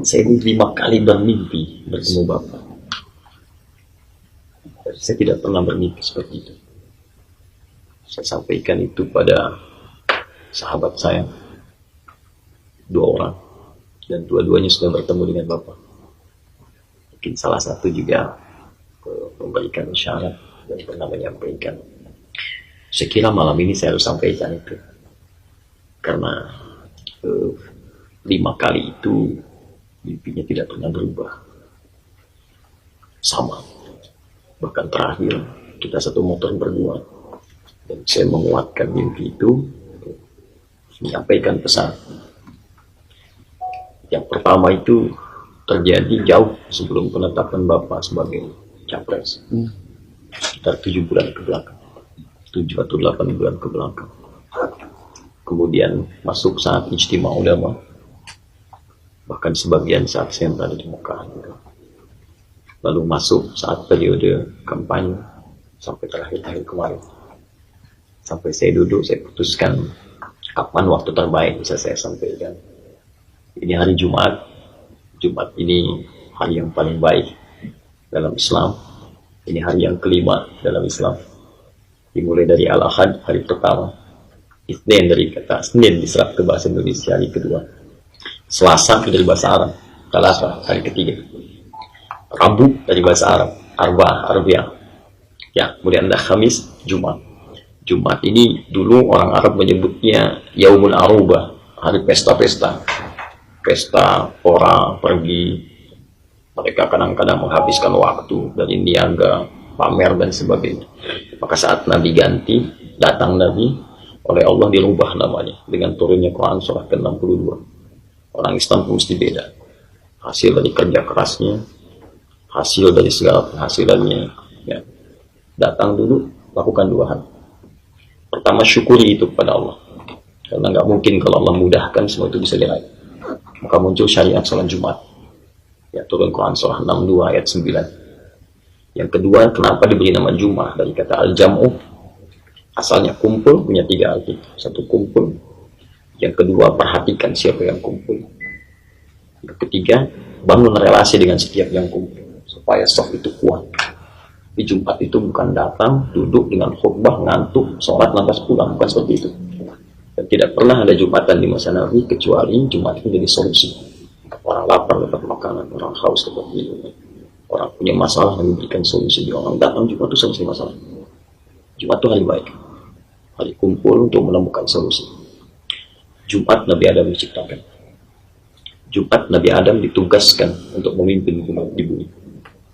Saya ini 5 kali bermimpi bertemu Bapak. Saya tidak pernah bermimpi seperti itu. Saya sampaikan itu pada sahabat saya, 2 orang, dan dua-duanya sudah bertemu dengan Bapak. Mungkin salah satu juga memberikan isyarat dan pernah menyampaikan. Saya kira malam ini saya harus sampaikan itu, karena 5 kali itu mimpinya tidak pernah berubah, sama. Bahkan terakhir kita satu motor berdua, dan saya menguatkan mimpi itu, menyampaikan pesan. Yang pertama itu terjadi jauh sebelum penetapan Bapak sebagai capres, sekitar 7 bulan ke belakang, 7 atau 8 bulan ke belakang. Kemudian masuk saat ijtima ulama, bahkan sebagian saat saya berada di Mekah juga. Lalu masuk saat periode kampanye sampai terakhir kemarin. Sampai saya duduk, saya putuskan kapan waktu terbaik bisa saya sampaikan. Ini hari Jumat. Jumat ini hari yang paling baik dalam Islam. Ini hari yang kelima dalam Islam. Dimulai dari Al-Ahad, hari pertama. Isnin dari kata Senin diserap ke bahasa Indonesia, hari kedua. Selasa dari bahasa Arab, Selasa hari ketiga. Rabu dari bahasa Arab, Arbiah. Ya, kemudian ada Khamis, Jumat. Jumat ini dulu orang Arab menyebutnya Yaumul Arubah, hari pesta-pesta. Pesta, orang pergi, mereka kadang-kadang menghabiskan waktu dari niaga, pamer dan sebagainya. Maka saat Nabi ganti, datang Nabi, oleh Allah dirubah namanya dengan turunnya Quran surah ke-62. Orang Islam pun mesti beda. Hasil dari kerja kerasnya, hasil dari segala penghasilannya, ya. Datang dulu, lakukan 2 hal. Pertama, syukuri itu kepada Allah, karena nggak mungkin kalau Allah mudahkan semua itu bisa diraih. Maka muncul syariat sholat Jumat, ya, turun Quran surah 62 ayat 9. Yang kedua, kenapa diberi nama Jumat? Dari kata al-jam'u, asalnya kumpul, punya 3 arti. Satu, kumpul. Yang kedua, perhatikan siapa yang kumpul. Yang ketiga, bangun relasi dengan setiap yang kumpul, supaya soft itu kuat. Di Jumat itu bukan datang, duduk dengan khutbah, ngantuk, sholat, lantas pulang. Bukan seperti itu. Dan tidak pernah ada Jumatan di masa Nabi, kecuali Jumat itu jadi solusi. Orang lapar dapat makanan, orang haus dapat minum, orang punya masalah dan memberikan solusi. Orang datang Jumat itu selesai masalah. Jumat itu hari baik, hari kumpul untuk menemukan solusi. Jumat Nabi Adam diciptakan. Jumat Nabi Adam ditugaskan untuk memimpin umat di bumi.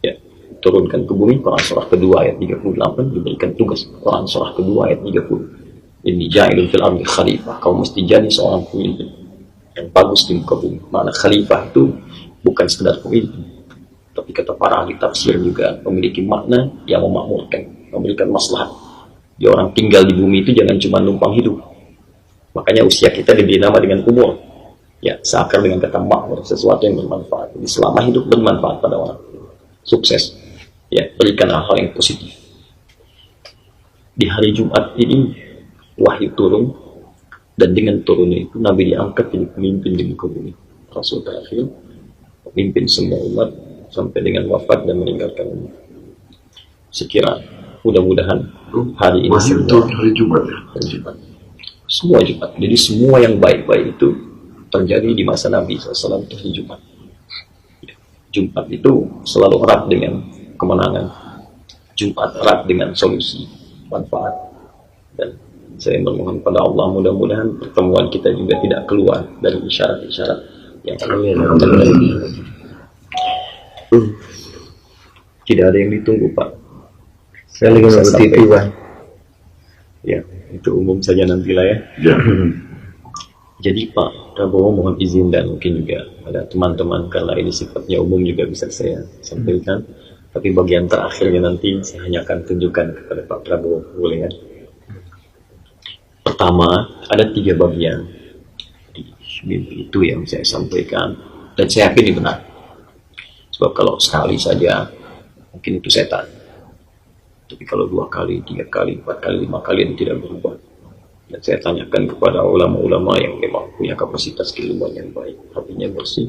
Ya, turunkan ke bumi, Quran surah kedua ayat 38, diberikan tugas. Quran surah kedua ayat 30. Ini ja'ilun fil ardi khalifah. Kau mesti jadi seorang pemimpin yang bagus di muka bumi. Makna khalifah itu bukan sekedar pemimpin, tapi kata para ahli tafsir juga memiliki makna yang memakmurkan, memberikan maslahat. Ya, orang tinggal di bumi itu jangan cuma numpang hidup. Makanya usia kita diberi nama dengan umur. Ya, seakar dengan kata makmur, sesuatu yang bermanfaat. Jadi selama hidup bermanfaat pada orang, sukses. Ya, berikan hal-hal yang positif. Di hari Jumat ini wahyu turun, dan dengan turunnya itu Nabi diangkat jadi pemimpin di muka bumi. Rasul terakhir, pemimpin semua umat sampai dengan wafat dan meninggalkan umat. Sekira mudah-mudahan hari ini semua hari Jumat, hari Jumat. Semua Jumat. Jadi semua yang baik-baik itu terjadi di masa Nabi SAW di Jumat. Jumat itu selalu erat dengan kemenangan. Jumat erat dengan solusi, manfaat. Dan saya memohon pada Allah, mudah-mudahan pertemuan kita juga tidak keluar dari isyarat-isyarat yang tidak ada yang ditunggu, Pak. Saya lagi nunggu TV, Pak. Ya, itu umum saja nantilah ya. Ya. Jadi Pak Prabowo mohon izin, dan mungkin juga ada teman-teman, karena ini sifatnya umum juga bisa saya sampaikan. Tapi bagian terakhirnya nanti saya hanya akan tunjukkan kepada Pak Prabowo, boleh ya? Pertama, ada 3 bagian di mimpi itu yang saya sampaikan, dan saya yakin ini benar. Sebab kalau sekali saja mungkin itu setan, tapi kalau 2 kali, 3 kali, 4 kali, 5 kali itu tidak berubah. Dan saya tanyakan kepada ulama-ulama yang memang punya kapasitas keilmuan yang baik, hatinya bersih,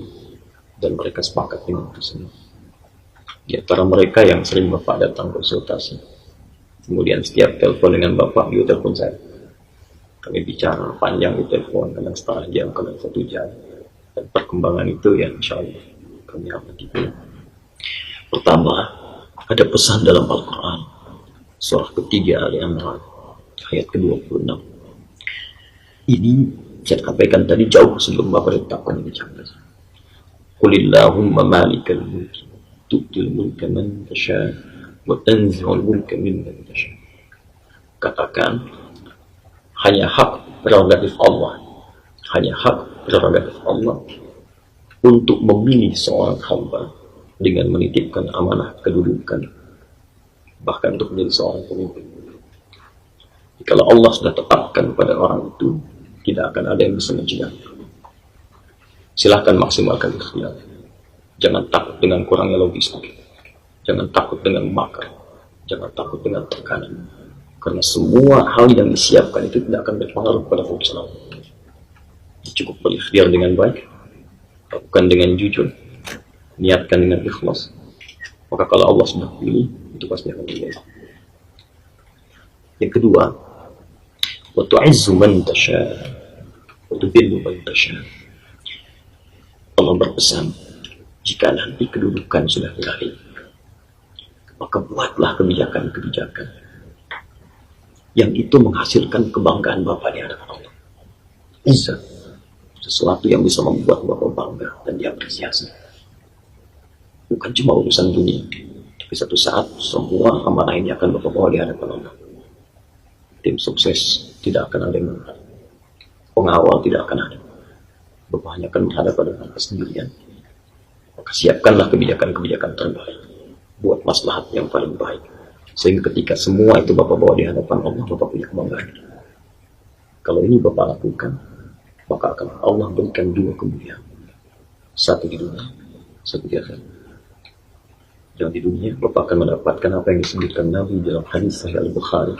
dan mereka sepakat dengan itu semua. Di antara mereka yang sering Bapak datang konsultasi, kemudian setiap telepon dengan Bapak, dia telepon saya. Kami bicara panjang di telepon, kadang setengah jam, kadang 1 jam. Dan perkembangan itu ya insya Allah kami amati. Pertama, ada pesan dalam Al-Quran, surah ketiga Al-Imran, ayat ke-26. Ini saya sampaikan tadi jauh sebelum Bapak ditetapkan ini capres. Qulillahumma malikal mulki tu'til mulka man tasha wa tanzi'ul mulka mimman tasha. Katakan, hanya hak prerogatif Allah, hanya hak prerogatif Allah untuk memilih seorang hamba dengan menitipkan amanah kedudukan, bahkan untuk menjadi seorang pemimpin. Kalau Allah sudah tetapkan pada orang itu, tidak akan ada yang bisa mencegah. Silahkan maksimalkan ikhtiar. Jangan takut dengan kurangnya logistik. Jangan takut dengan makar. Jangan takut dengan tekanan. Karena semua hal yang disiapkan itu tidak akan berpengaruh pada fungsional. Cukup berikhtiar dengan baik, lakukan dengan jujur, niatkan dengan ikhlas. Maka kalau Allah sudah pilih, itu pasti akan terjadi. Yang kedua, wa tu'izzu man tasha wa tudhillu man tasha. Allah berpesan, jika nanti kedudukan sudah berakhir, maka buatlah kebijakan-kebijakan yang itu menghasilkan kebanggaan Bapak di hadapan Allah. Izzah, sesuatu yang bisa membuat Bapak bangga dan diapresiasi. Bukan cuma urusan dunia, tapi satu saat semua amanah ini akan Bapak bawa di hadapan Allah. Tim sukses tidak akan ada yang menghadap, pengawal tidak akan ada. Bapak hanya akan menghadap pada kesendirian. Maka siapkanlah kebijakan-kebijakan terbaik, buat maslahat yang paling baik, sehingga ketika semua itu Bapak bawa di hadapan Allah, Bapak punya kebanggaan. Kalau ini Bapak lakukan, maka akan Allah berikan 2 kemuliaan, satu di dunia, satu di akhirat. Yang di dunia, Bapak akan mendapatkan apa yang disebutkan Nabi dalam hadis Sahih Al-Bukhari,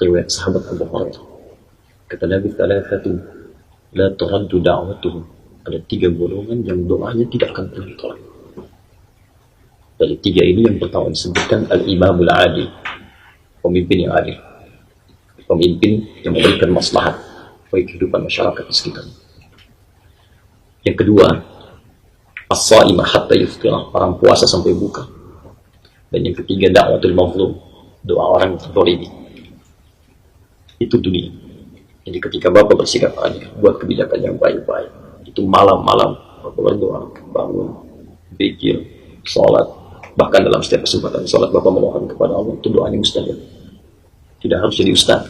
riwayat sahabat Abu Hurairah. Kata Nabi, "Thalathatu la turaddu da'watuhum." Ada 3 golongan yang doanya tidak akan pernah ditolak. Dari 3 ini, yang pertama disebutkan Al-Imamul Adil, pemimpin yang adil, pemimpin yang memberikan maslahat bagi kehidupan masyarakat di sekitar. Yang kedua, As-Sa'imah hatta yuftirah, orang puasa sampai buka. Dan yang ketiga, Da'watul Mazlum, doa orang yang terzalimi. Itu dunia. Jadi ketika Bapak bersikap adil, buat kebijakan yang baik-baik, itu malam-malam Bapak berdoa, bangun, zikir, sholat, bahkan dalam setiap kesempatan sholat Bapak memohon kepada Allah, itu doanya mustajab. Tidak harus jadi ustaz.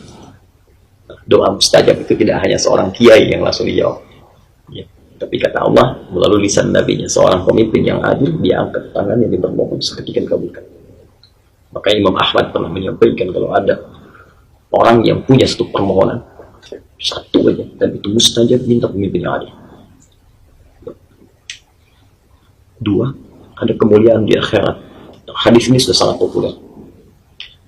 Doa mustajab itu tidak hanya seorang kiai yang langsung dijawab, ya. Tapi kata Allah melalui lisan nabinya, seorang pemimpin yang adil, dia angkat tangannya, dia bermohon seketika dikabulkan. Maka Imam Ahmad pernah menyampaikan, kalau ada orang yang punya satu permohonan, satu aja, dan itu mustajab, minta pemimpin yang adil. 2, ada kemuliaan di akhirat. Hadis ini sudah sangat populer.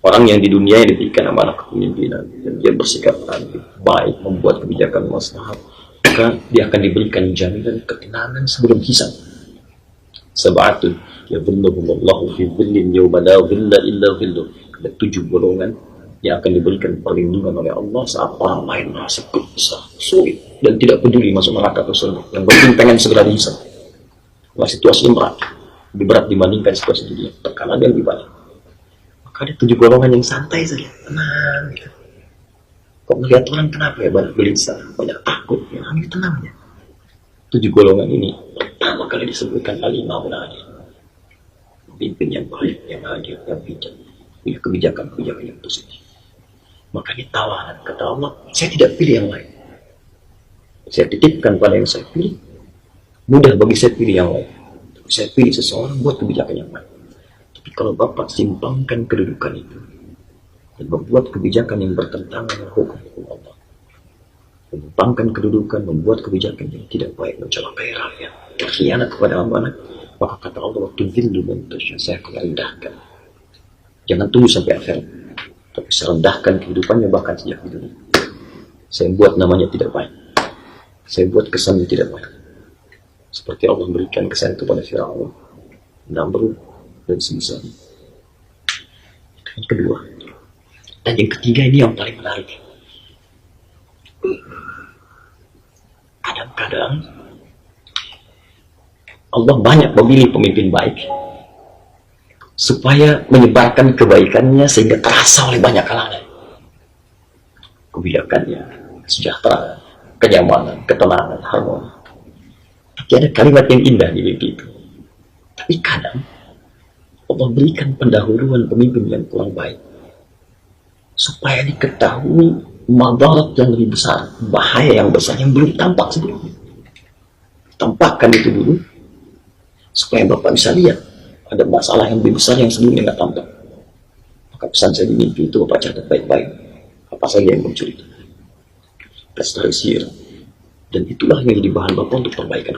Orang yang di dunia yang diberikan amanah kepemimpinan dan dia bersikap adil, baik, membuat kebijakan maslahat, maka dia akan diberikan jaminan ketenangan sebelum hisab. Sab'atun yadhilluhumullahu fi dhillin yawma la dhilla illa dhilluh. Ada 7 golongan yang akan diberikan perlindungan oleh Allah saat orang lain merasa susah, sulit, dan tidak peduli masuk neraka atau surga. Yang penting pengen segera dihisab. Wah, situasinya berat, lebih berat dibandingkan situasi dunia, tekanan yang lebih banyak. Maka ada 7 golongan yang santai saja, tenang gitu. Kok melihat orang kenapa ya banyak gelisah, banyak takut, ya ambil tenangnya. 7 golongan ini pertama kali disebutkan Al-Imamul Adil, pemimpin yang baik, yang adil, yang bijak, punya kebijakan-kebijakan yang positif. Maka ditawaran, kata Allah, saya tidak pilih yang lain, saya titipkan pada yang saya pilih. Mudah bagi saya pilih yang lain, tapi saya pilih seseorang buat kebijakan yang baik. Tapi kalau Bapak simpangkan kedudukan itu dan membuat kebijakan yang bertentangan dengan hukum-hukum Allah, menyimpankan kedudukan, membuat kebijakan yang tidak baik, mencelakai rakyat, berkhianat kepada amanah, maka kata Allah, waktu zillu man tasha, saya akan rendahkan. Jangan tunggu sampai akhirat, tapi saya rendahkan kehidupannya bahkan sejak di dunia. Saya buat namanya tidak baik, saya buat kesannya tidak baik. seperti Allah memberikan kesan kepada Firaun, Namrud, dan semisal. Yang kedua, dan yang ketiga ini yang paling menarik. Kadang-kadang Allah banyak memilih pemimpin baik supaya menyebarkan kebaikannya sehingga terasa oleh banyak kalangan. Kebijakannya, kesejahteraan, kenyamanan, ketenangan, harmoni. Tapi ada kalimat yang indah di mimpi itu. Tapi kadang Allah berikan pendahuluan pemimpin yang kurang baik supaya diketahui madarat yang lebih besar, bahaya yang besar yang belum tampak sebelumnya. Tampakkan itu dulu supaya Bapak bisa lihat ada masalah yang lebih besar yang sebelumnya nggak tampak. Maka pesan saya di mimpi itu Bapak catat baik-baik apa saja yang muncul itu, restaurisir, dan itulah yang jadi bahan Bapak untuk perbaikan.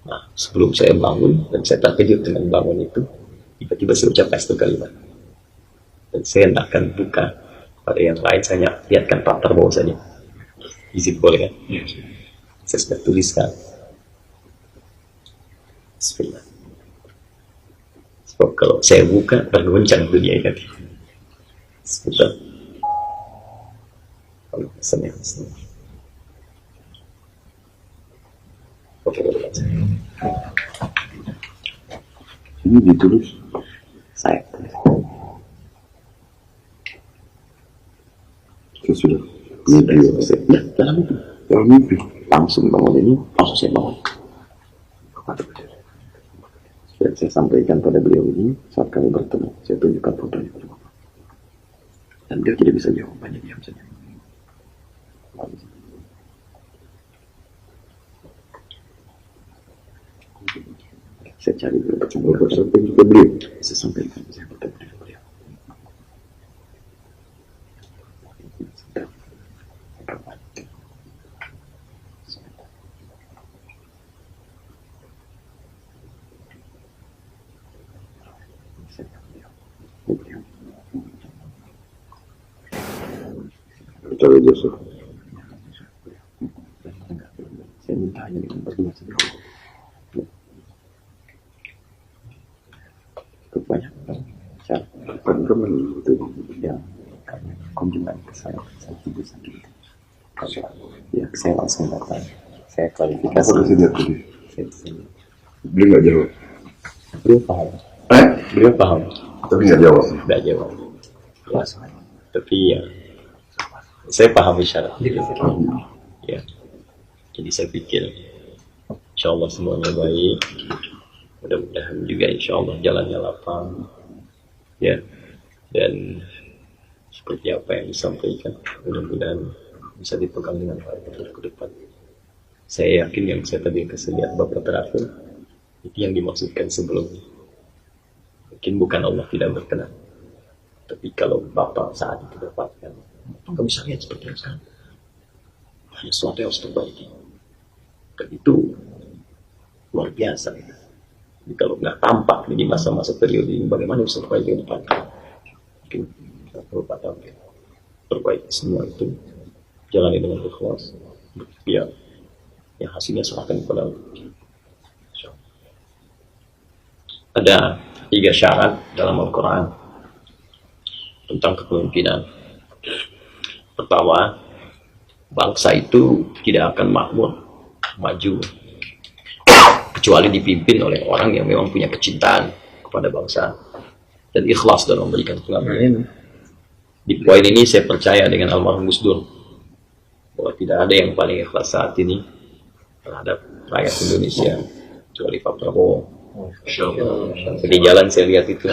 Nah, sebelum saya bangun dan saya terkejut dengan bangun itu, tiba-tiba saya ucapkan satu kalimat, dan saya tidak akan buka pada yang lain, saya lihatkan Pak Prabowo saja. Izin boleh kan? Saya sudah tuliskan. Bismillah. Sebab kalau saya buka, bergoncang dunia ini. Bismillah. Kalau pesannya Bismillah. Ini ditulis saya. Sudah ya, dalam mimpi langsung bangun ini, langsung saya bangun. Dan saya sampaikan pada beliau ini saat kami bertemu, saya tunjukkan fotonya pada Bapak. Dan dia tidak bisa jawab, hanya diam saja. Saya cari beliau, sampai juga beliau. Saya sampaikan, saya bertemu dengan beliau. Percaya Yesus. Saya minta hanya dengan berdua saja. Banyak syarat itu yang kunjungan ke saya tidur sendiri. Ya, saya langsung datang. Saya klarifikasi. Beliau nggak jawab. Beliau paham. Beliau paham. Tapi nggak jawab. Nggak jawab. Ya, tapi ya, saya paham isyarat. Ya, jadi saya pikir, insya Allah semuanya baik. Mudah-mudahan juga insya Allah jalannya lapang, ya, dan seperti apa yang disampaikan, mudah-mudahan bisa dipegang dengan baik ke depan. Saya yakin yang saya tadi kasih lihat Bapak terakhir, itu yang dimaksudkan sebelumnya. Mungkin bukan Allah tidak berkenan, tapi kalau Bapak saat itu dapatkan, Bapak bisa lihat seperti yang sekarang. Hanya sesuatu yang harus terbaiki, dan itu luar biasa. Jadi kalau nggak tampak di masa-masa periode ini, bagaimana bisa terbaik ke depan? Mungkin 4 tahun perbaiki semua itu, jalani dengan ikhlas, biar yang hasilnya serahkan kepada Allah. Ada 3 syarat dalam Al-Quran tentang kepemimpinan. Pertama, bangsa itu tidak akan makmur, maju, kecuali dipimpin oleh orang yang memang punya kecintaan kepada bangsa dan ikhlas dalam memberikan pengabdian. Di poin ini saya percaya dengan almarhum Gus Dur bahwa tidak ada yang paling ikhlas saat ini terhadap rakyat Indonesia kecuali Pak Prabowo. Di jalan saya lihat itu.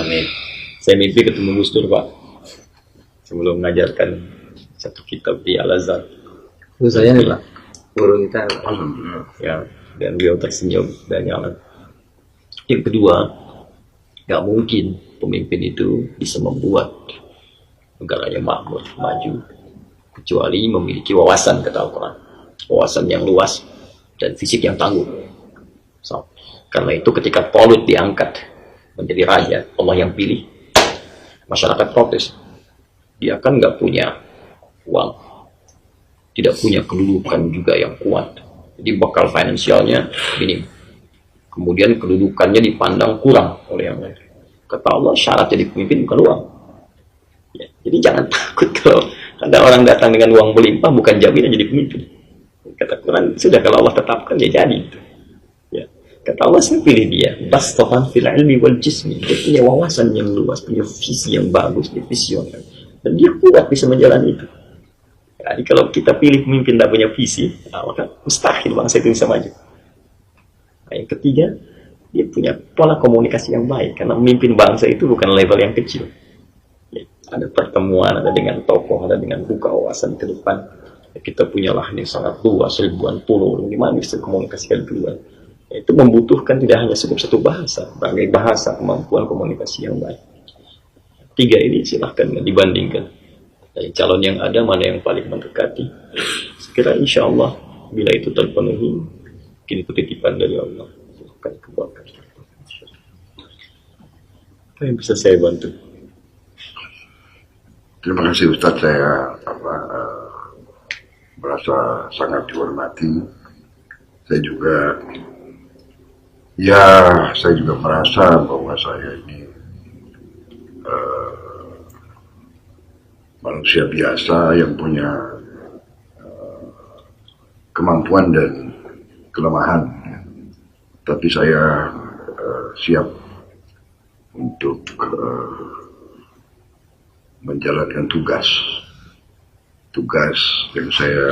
Saya mimpi ketemu Gus Dur, Pak, sebelum mengajarkan satu kitab di Al-Azhar. Itu saya nih Pak, guru kita. Ya, dan beliau tersenyum dan jalan. Yang kedua, gak mungkin pemimpin itu bisa membuat negaranya makmur, maju, kecuali memiliki wawasan, kata Al-Quran, wawasan yang luas dan fisik yang tangguh. So, karena itu ketika Talut diangkat menjadi raja, Allah yang pilih, masyarakat protes. Dia kan gak punya uang, tidak punya kedudukan juga yang kuat, Jadi bekal finansialnya minim. Kemudian kedudukannya dipandang kurang oleh yang lain. Kata Allah, syarat jadi pemimpin bukan uang. Ya, jadi jangan takut kalau ada orang datang dengan uang melimpah, bukan jaminan jadi pemimpin. Kata Quran, sudah kalau Allah tetapkan ya jadi. Ya. Kata Allah, saya pilih dia. Bastofan fil ilmi wal jismi. Dia punya wawasan yang luas, punya visi yang bagus, dia visioner. Dan dia kuat bisa menjalani itu. Jadi kalau kita pilih pemimpin tidak punya visi, maka mustahil bangsa itu bisa maju. Nah, yang ketiga, dia punya pola komunikasi yang baik, karena memimpin bangsa itu bukan level yang kecil. Ya, ada pertemuan, ada dengan tokoh, ada dengan buka wawasan ke depan. Ya, kita punya lahan yang sangat luas, ribuan pulau, gimana bisa komunikasikan keluar. Ya, itu membutuhkan tidak hanya cukup satu bahasa, berbagai bahasa, kemampuan komunikasi yang baik. Tiga ini silahkan dibandingkan. Dari calon yang ada mana yang paling mendekati. Sekira insya Allah bila itu terpenuhi, kini itu titipan dari Allah. Akan kebuatkan. Apa yang bisa saya bantu? Terima kasih Ustadz, saya merasa sangat dihormati. Saya juga merasa bahwa saya ini manusia biasa yang punya kemampuan dan kelemahan, tapi saya siap untuk menjalankan tugas yang saya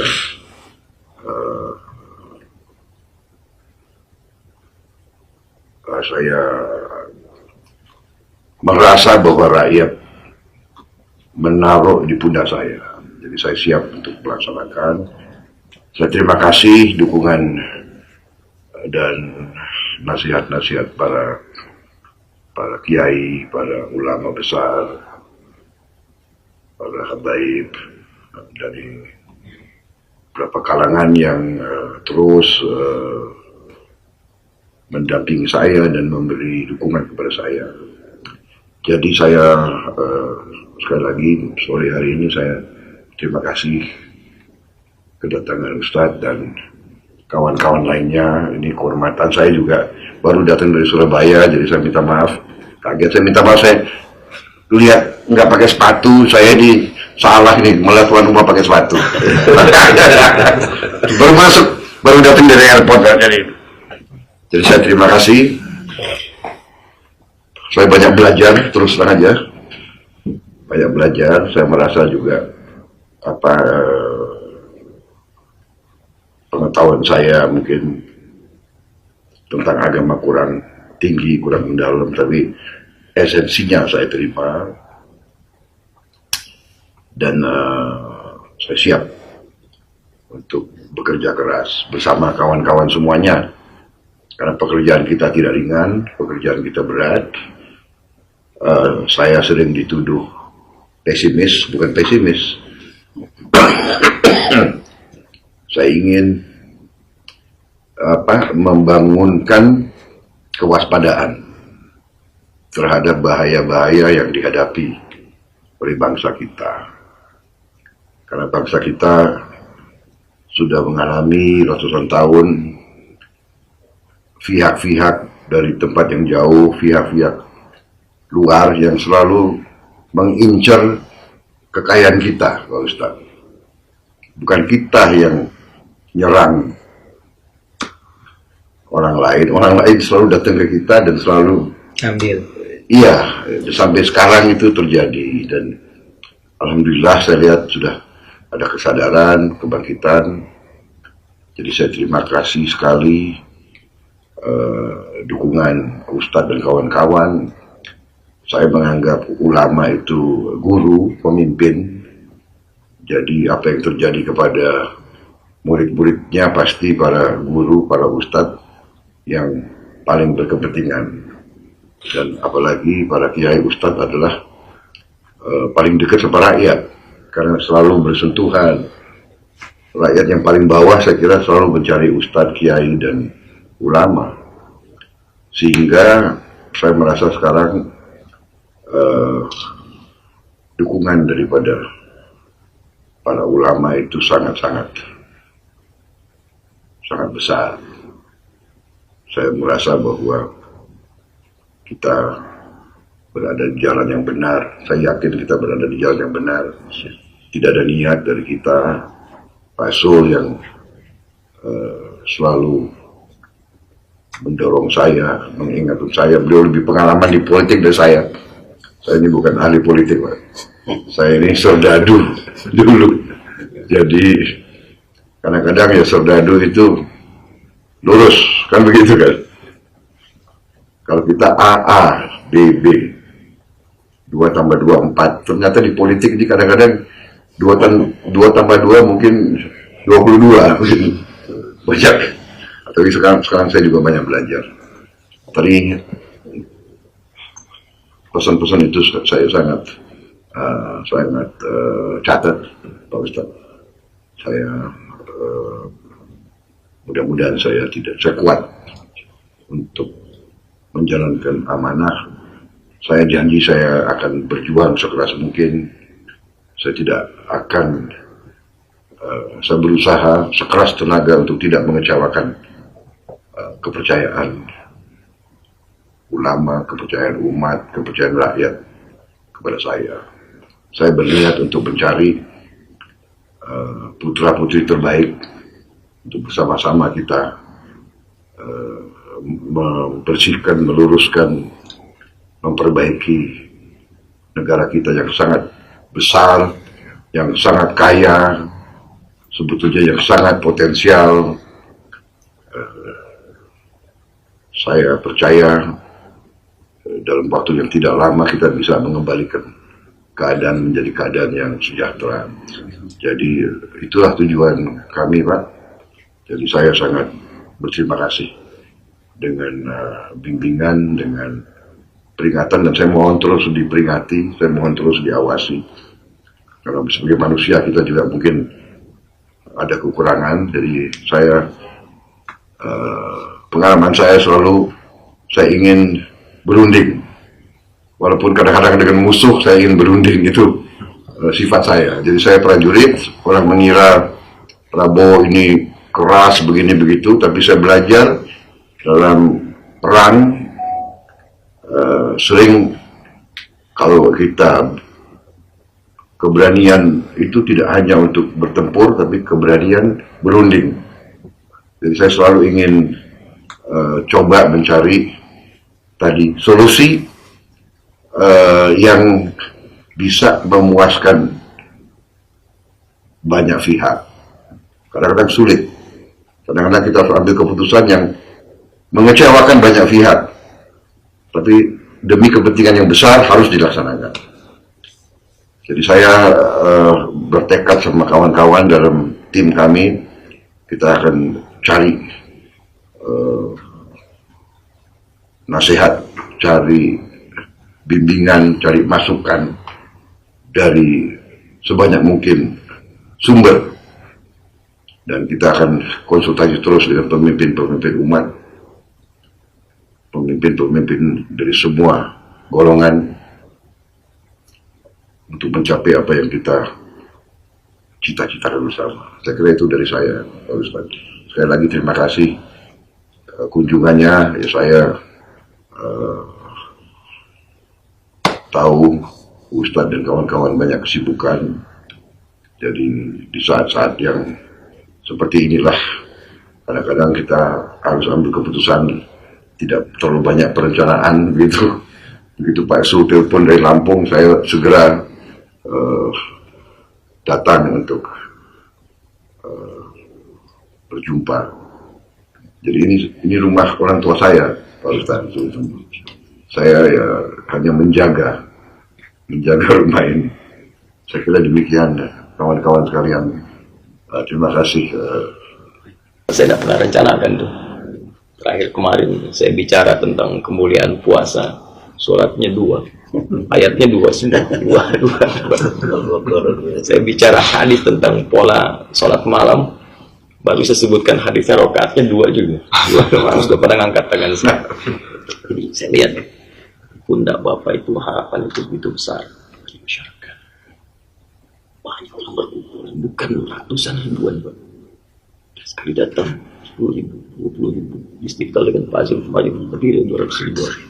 merasa bahwa rakyat menaruh di pundak saya. Jadi saya siap untuk melaksanakan. Saya terima kasih dukungan dan nasihat-nasihat para kiai, para ulama besar, para habaib dari beberapa kalangan yang terus mendampingi saya dan memberi dukungan kepada saya. Jadi saya sekali lagi sore hari ini saya terima kasih kedatangan Ustadz dan kawan-kawan lainnya. Ini kehormatan, saya juga baru datang dari Surabaya, jadi saya minta maaf. Kaget, saya minta maaf, saya lihat nggak pakai sepatu, saya di salah nih, malah tuan rumah pakai sepatu. Baru masuk, baru datang dari airport. Jadi saya terima kasih. Saya banyak belajar, terus terang aja. Banyak belajar, saya merasa juga pengetahuan saya mungkin tentang agama kurang tinggi, kurang mendalam, tapi esensinya saya terima dan saya siap untuk bekerja keras bersama kawan-kawan semuanya, karena pekerjaan kita tidak ringan, pekerjaan kita berat. Saya sering dituduh pesimis, bukan pesimis. Saya ingin membangunkan kewaspadaan terhadap bahaya-bahaya yang dihadapi oleh bangsa kita. Karena bangsa kita sudah mengalami ratusan tahun pihak-pihak dari tempat yang jauh, pihak-pihak luar yang selalu mengincar kekayaan kita, Pak Ustaz. Bukan kita yang nyerang orang lain selalu datang ke kita dan selalu ambil. Iya, sampai sekarang itu terjadi dan alhamdulillah saya lihat sudah ada kesadaran, kebangkitan. Jadi saya terima kasih sekali dukungan Ustadz dan kawan-kawan. Saya menganggap ulama itu guru, pemimpin. Jadi apa yang terjadi kepada murid-muridnya pasti para guru, para ustadz yang paling berkepentingan. Dan apalagi para kiai ustadz adalah paling dekat sama rakyat, karena selalu bersentuhan. Rakyat yang paling bawah saya kira selalu mencari ustadz, kiai, dan ulama. Sehingga saya merasa sekarang dukungan daripada para ulama itu sangat-sangat sangat besar. Saya merasa bahwa kita berada di jalan yang benar. Saya yakin kita berada di jalan yang benar. Tidak ada niat dari kita, Pak Sul, yang selalu mendorong saya, mengingatkan saya. Beliau lebih pengalaman di politik dari saya. Saya ini bukan ahli politik, Pak. Saya ini serdadu dulu. Jadi kadang-kadang ya serdadu itu lurus, kan begitu kan? Kalau kita AA, BB, 2 tambah 2, 4. Ternyata di politik ini kadang-kadang 2 tambah 2 mungkin 22. Banyak. Tapi sekarang saya juga banyak belajar. Tadi pesan-pesan itu saya sangat catat, Pak Ustadz. Saya mudah-mudahan saya kuat untuk menjalankan amanah. Saya janji saya akan berjuang sekeras mungkin. Saya tidak akan, saya berusaha sekeras tenaga untuk tidak mengecewakan kepercayaan ulama, kepercayaan umat, kepercayaan rakyat kepada saya. Saya berniat untuk mencari putra-putri terbaik untuk bersama-sama kita membersihkan, meluruskan, memperbaiki negara kita yang sangat besar, yang sangat kaya, sebetulnya yang sangat potensial. Saya percaya dalam waktu yang tidak lama kita bisa mengembalikan keadaan menjadi keadaan yang sejahtera. Jadi itulah tujuan kami, Pak. Jadi saya sangat berterima kasih dengan bimbingan, dengan peringatan, dan saya mohon terus diperingati, saya mohon terus diawasi. Karena sebagai manusia kita juga mungkin ada kekurangan. Jadi saya pengalaman saya selalu saya ingin berunding, walaupun kadang-kadang dengan musuh saya ingin berunding, itu sifat saya. Jadi saya prajurit, orang mengira Prabowo ini keras begini begitu, tapi saya belajar dalam perang sering kalau kita keberanian itu tidak hanya untuk bertempur, tapi keberanian berunding. Jadi saya selalu ingin coba mencari tadi solusi yang bisa memuaskan banyak pihak. Kadang-kadang sulit, kadang-kadang kita harus ambil keputusan yang mengecewakan banyak pihak, tapi demi kepentingan yang besar harus dilaksanakan. Jadi saya bertekad sama kawan-kawan dalam tim kami, kita akan cari nasihat, cari bimbingan, cari masukan dari sebanyak mungkin sumber, dan kita akan konsultasi terus dengan pemimpin-pemimpin umat, pemimpin-pemimpin dari semua golongan untuk mencapai apa yang kita cita-citakan bersama. Saya kira itu dari saya, Pak Ustadz. Sekali lagi terima kasih kunjungannya. Ya, saya tahu Ustadz dan kawan-kawan banyak kesibukan. Jadi di saat-saat yang seperti inilah kadang-kadang kita harus ambil keputusan, tidak terlalu banyak perencanaan gitu. Begitu Pak Sul telepon dari Lampung, saya segera datang untuk berjumpa. Jadi ini rumah orang tua saya, Pak Ustadz. Saya ya hanya menjaga rumah ini. Saya kira demikian, kawan-kawan sekalian. Terima kasih. Saya tidak pernah rencanakan tuh. Terakhir kemarin saya bicara tentang kemuliaan puasa, sholatnya 2, ayatnya 2 semua, 2. Saya bicara hadis tentang pola sholat malam, baru saya sebutkan hadisnya rakaatnya 2 juga. 2 sudah pada ngangkat tangan saya. Jadi saya lihat pundak Bapak itu, harapan itu begitu besar di masyarakat. Banyak orang berkumpul, bukan ratusan ribuan, Pak. Sekali datang 10 10.000, 20.000. Istiqlal dengan pasir paling berdiri 200.000.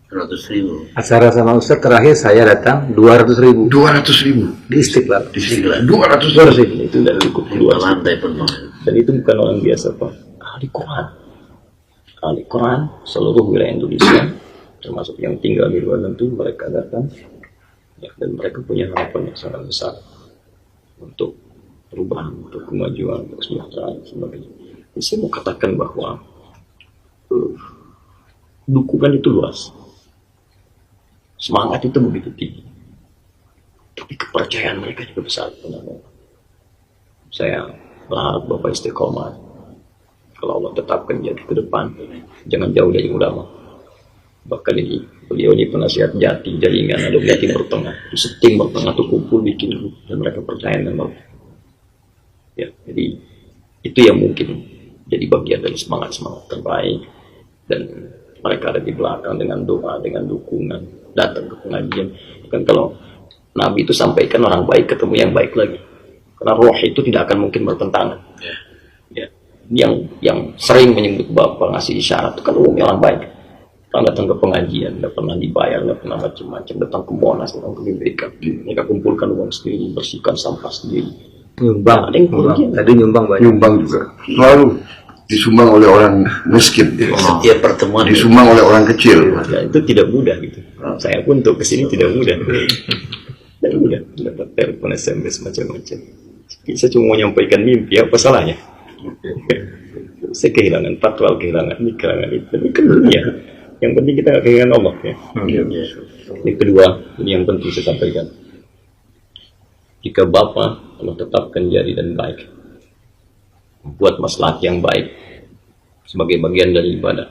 100.000. Acara sama Ustaz terakhir saya datang 200.000 200.000 di Istiqlal. di Istiqlal. 200.000. Itu dari cukup luas. Lantai penuh. Dan itu bukan orang biasa, Pak. Ahli Quran. Ahli Quran seluruh wilayah Indonesia, termasuk yang tinggal di luar tentu mereka datang. Ya, dan mereka punya harapan yang sangat besar untuk perubahan, untuk kemajuan, untuk kesejahteraan dan sebagainya. Jadi saya mau katakan bahwa dukungan itu luas, semangat itu begitu tinggi, tapi kepercayaan mereka juga besar. Saya berharap Bapak istiqomah. Kalau Allah tetapkan jadi ke depan, jangan jauh dari ulama. Bahkan ini beliau ini penasihat jati, jaringan ada di timur tengah, di setimur tengah tuh kumpul bikin grup dan mereka percaya dengan Allah. Ya, jadi itu yang mungkin jadi bagian dari semangat terbaik, dan mereka ada di belakang dengan doa, dengan dukungan, datang ke pengajian. Kan kalau Nabi itu sampaikan orang baik ketemu yang baik lagi, karena roh itu tidak akan mungkin bertentangan. Ya, yang sering menyebut Bapak ngasih isyarat itu kan umumnya orang baik. Orang datang ke pengajian, nggak pernah dibayar, nggak pernah macam-macam, datang ke Monas, datang ke BPK, mereka kumpulkan uang sendiri, bersihkan sampah sendiri. Nyumbang, Ada yang nyumbang. Tadi nyumbang banyak. Nyumbang juga selalu disumbang oleh orang miskin, Setiap pertemuan disumbang oleh orang kecil. Ya, itu tidak mudah gitu. Saya pun untuk kesini tidak mudah. Tidak mudah dapat telepon, SMS macam-macam. Saya cuma mau menyampaikan mimpi, apa salahnya? Saya kehilangan patwal, kehilangan ini, kehilangan itu. Tapi kan dunia. Yang penting kita nggak kehilangan Allah. Ya. Yang kedua, ini yang penting saya sampaikan. Jika Bapak Allah tetapkan jari dan baik, buat maslahat yang baik sebagai bagian dari ibadah,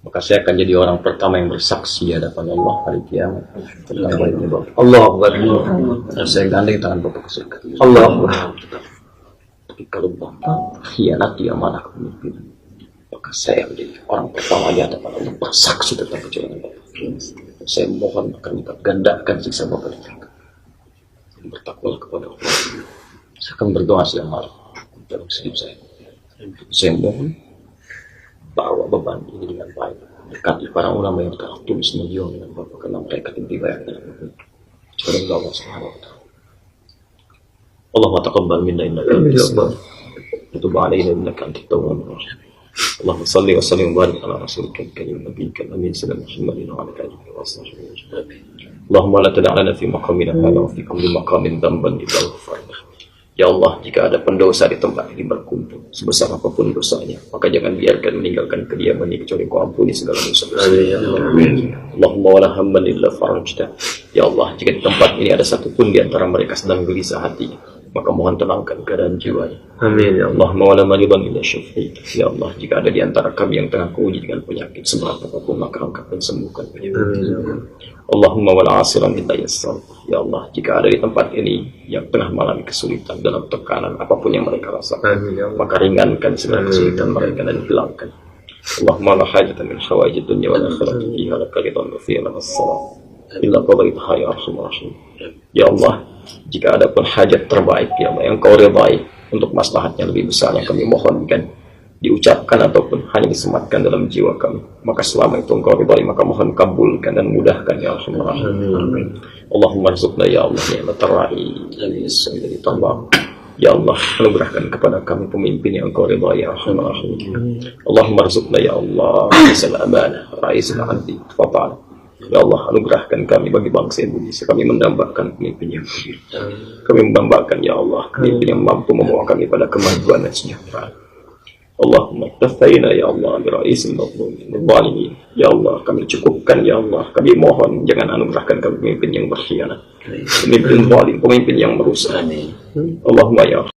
maka saya akan jadi orang pertama yang bersaksi di hadapan Allah hari kiamat tentang baiknya Bapak. Allah Akbar. Dan saya gandeng tangan Bapak ke surga. Allah Akbar. Tapi kalau Bapak khianati amanah kepemimpinan, maka saya menjadi orang pertama di hadapan Allah bersaksi tentang kecurangan Bapak. Saya mohon akan lipat gandakan siksa Bapak di neraka. Bertakwalah kepada Allah. Saya akan berdoa siang malam dalam hidup saya. Saya mohon bawa beban ini dengan baik. Dekati para ulama yang telah tulis menjual dengan Bapak, karena mereka tidak dibayar dengan Bapak. Kecuali Allah Subhanahu wa Ta'ala. Allahumma taqabbal minna innaka antas samiul alim wa tub alaina innaka antat tawwabur rahim. Allahumma salli wa sallim wa barik ala rasulika al-karim nabiyyika al-amin sallallahu alaihi wa alihi wa sahbihi. Allahumma la tada' lana fi maqamina hadha wa fi kulli maqamin dhanban illa ghafarta. Ya Allah, jika ada pendosa di tempat ini berkumpul, sebesar apapun dosanya, maka jangan biarkan meninggalkan kediaman ini kecuali Kau ampuni segala dosa. Amin. Allahumma wala hamman illa farajta. Ya Allah, jika di tempat ini ada satu pun di antara mereka sedang gelisah hatinya, maka mohon tenangkan keadaan jiwanya. Amin ya Allah. Allahumma wala maridan illa syafi'ta. Ya Allah, jika ada di antara kami yang tengah keuji dengan penyakit seberat apapun, maka angkat dan sembuhkan penyakit. Amin ya Allah. Allahumma wala asiran illa yassar. Ya Allah, jika ada di tempat ini yang tengah mengalami kesulitan dalam tekanan apapun yang mereka rasakan, Amin ya Allah. maka ringankan segala kesulitan mereka dan hilangkan. Allahumma la hajatan min hawaijid dunya wal akhirati fiha laka ridwan wa fiha lana as-salam illa qadaitaha ya arhamar rahim. Ya Allah, jika ada pun hajat terbaik ya Allah yang Kau ridai untuk maslahatnya lebih besar yang kami mohonkan, diucapkan ataupun hanya disematkan dalam jiwa kami, maka selama itu Engkau ridai, maka mohon kabulkan dan mudahkan ya arhamar rahim. Allahumma rizqna ya Allah ni'mat ar-ra'i alladhi tarda. Ya Allah, anugerahkan kepada kami pemimpin yang Engkau ridai ya arhamar rahim. Allahumma rizqna ya Allah isal amanah ra'isul adli tafadhal. Ya Allah, anugerahkan kami bagi bangsa Indonesia. Kami mendambakan pemimpin yang adil. Kami mendambakan ya Allah pemimpin yang mampu membawa kami pada kemajuan dan sejahtera. Allahumma tafaina ya Allah bi ra'isil zalimin. Ya Allah, kami cukupkan ya Allah. Kami mohon jangan anugerahkan kami pemimpin yang berkhianat, pemimpin zalim, pemimpin yang merusak. Allahumma ya